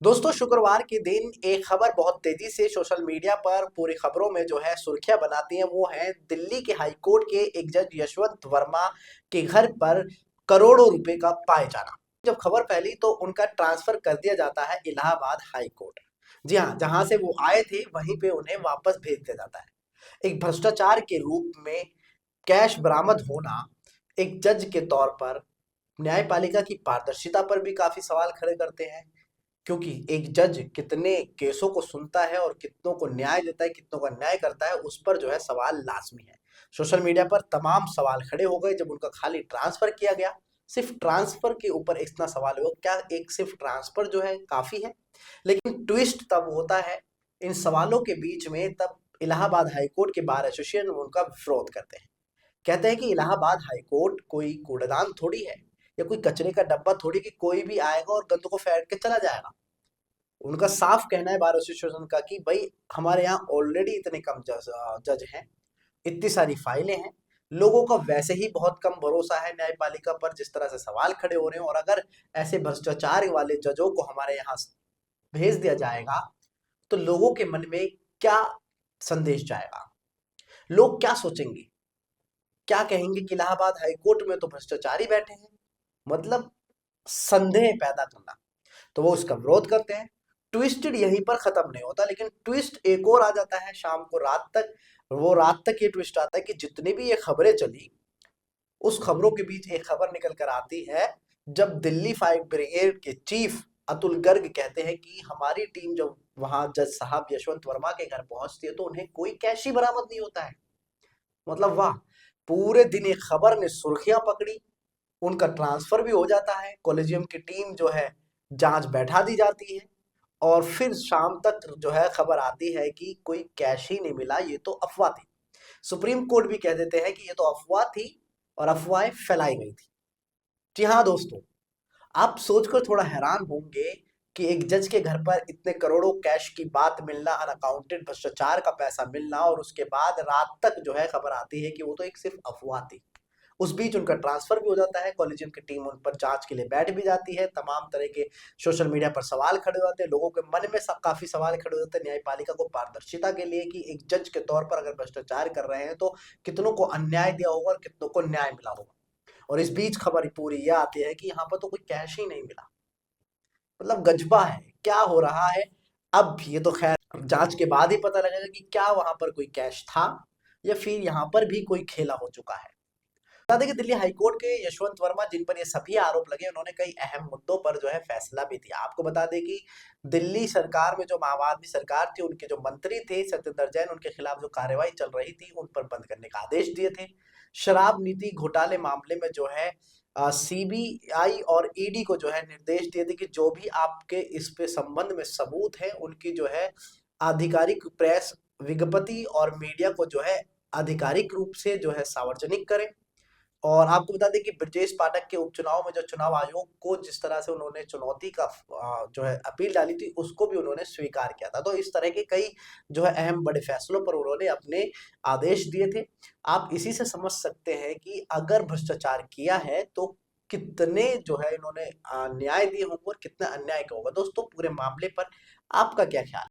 दोस्तों शुक्रवार के दिन एक खबर बहुत तेजी से सोशल मीडिया पर पूरी खबरों में जो है सुर्खियां बनाती है। वो है दिल्ली के हाई कोर्ट के एक जज यशवंत वर्मा के घर पर करोड़ों रुपए का पाए जाना। जब खबर फैली तो उनका ट्रांसफर कर दिया जाता है इलाहाबाद हाई कोर्ट। जी हाँ, जहां से वो आए थे वहीं पे उन्हें वापस भेज दिया जाता है। एक भ्रष्टाचार के रूप में कैश बरामद होना एक जज के तौर पर न्यायपालिका की पारदर्शिता पर भी काफी सवाल खड़े करते हैं। क्योंकि एक जज कितने केसों को सुनता है और कितनों को न्याय देता है, कितनों का न्याय करता है, उस पर जो है सवाल लाजमी है। सोशल मीडिया पर तमाम सवाल खड़े हो गए जब उनका खाली ट्रांसफर किया गया। सिर्फ ट्रांसफर के ऊपर इतना सवाल हुआ, क्या एक सिर्फ ट्रांसफर जो है काफी है? लेकिन ट्विस्ट तब होता है इन सवालों के बीच में, तब इलाहाबाद हाईकोर्ट के बार एसोसिएशन उनका विरोध करते हैं। कहते हैं कि इलाहाबाद हाईकोर्ट कोई कूड़ादान थोड़ी है या कोई कचरे का डब्बा थोड़ी कि कोई भी आएगा और गंद को फेंक के चला जाएगा। उनका साफ कहना है बार एसोसिएशन का कि भाई हमारे यहाँ ऑलरेडी इतने कम जज हैं, इतनी सारी फाइलें हैं, लोगों का वैसे ही बहुत कम भरोसा है न्यायपालिका पर जिस तरह से सवाल खड़े हो रहे हैं, और अगर ऐसे भ्रष्टाचार वाले जजों को हमारे यहाँ भेज दिया जाएगा तो लोगों के मन में क्या संदेश जाएगा, लोग क्या सोचेंगे, क्या कहेंगे कि इलाहाबाद हाईकोर्ट में तो भ्रष्टाचारी बैठे हैं। मतलब संदेह पैदा करना, तो वो उसका विरोध करते हैं। ट्विस्टेड यहीं पर खत्म नहीं होता, लेकिन ट्विस्ट एक और आ जाता है शाम को रात तक। वो रात तक ये ट्विस्ट आता है कि जितनी भी ये खबरें चली, उस खबरों के बीच एक खबर निकल कर आती है जब दिल्ली फायर ब्रिगेड के चीफ अतुल गर्ग कहते हैं कि हमारी टीम जब वहां जज साहब यशवंत वर्मा के घर पहुंचती है तो उन्हें कोई कैश ही बरामद नहीं होता है। मतलब वाह, पूरे दिन एक खबर ने सुर्खियां पकड़ी, उनका ट्रांसफर भी हो जाता है, कॉलेजियम की टीम जो है जांच बैठा दी जाती है, और फिर शाम तक जो है खबर आती है कि कोई कैश ही नहीं मिला, ये तो अफवाह थी। सुप्रीम कोर्ट भी कह देते हैं कि ये तो अफवाह थी और अफवाहें फैलाई गई थी। जी हाँ दोस्तों, आप सोचकर थोड़ा हैरान होंगे कि एक जज के घर पर इतने करोड़ों कैश की बात मिलना, अनअकाउंटेड भ्रष्टाचार का पैसा मिलना, और उसके बाद रात तक जो है खबर आती है कि वो तो एक सिर्फ अफवाह थी। उस बीच उनका ट्रांसफर भी हो जाता है, कॉलेजियम की टीम उन पर जांच के लिए बैठ भी जाती है, तमाम तरह के सोशल मीडिया पर सवाल खड़े हो जाते हैं, लोगों के मन में काफी सवाल खड़े हो जाते हैं न्यायपालिका को पारदर्शिता के लिए कि एक जज के तौर पर अगर भ्रष्टाचार कर रहे हैं तो कितनों को अन्याय दिया होगा और कितनों को न्याय मिला होगा। और इस बीच खबर पूरी यह आती है कि यहाँ पर तो कोई कैश ही नहीं मिला। मतलब गजबा है, क्या हो रहा है। अब ये तो खैर जांच के बाद ही पता लगेगा कि क्या वहां पर कोई कैश था या फिर यहाँ पर भी कोई खेला हो चुका है। बता दें कि दिल्ली हाईकोर्ट के यशवंत वर्मा, जिन पर ये सभी आरोप लगे, उन्होंने कई अहम मुद्दों पर जो है फैसला भी दिया। आपको बता दें कि दिल्ली सरकार में जो आम आदमी सरकार थी, उनके जो मंत्री थे सत्येंद्र जैन, उनके खिलाफ जो कार्रवाई चल रही थी उन पर बंद करने का आदेश दिए थे। शराब नीति घोटाले मामले में जो है सीबीआई और ईडी को जो है निर्देश दिए थे कि जो भी आपके इस पे संबंध में सबूत है उनकी जो है आधिकारिक प्रेस विज्ञप्ति और मीडिया को जो है आधिकारिक रूप से जो है सार्वजनिक करें। और आपको बता दें कि ब्रजेश पाठक के उपचुनाव में जो चुनाव आयोग को जिस तरह से उन्होंने चुनौती का जो है अपील डाली थी, उसको भी उन्होंने स्वीकार किया था। तो इस तरह के कई जो है अहम बड़े फैसलों पर उन्होंने अपने आदेश दिए थे। आप इसी से समझ सकते हैं कि अगर भ्रष्टाचार किया है तो कितने जो है इन्होंने न्याय दिए होंगे और कितना अन्याय का होगा। दोस्तों पूरे मामले पर आपका क्या ख्याल है?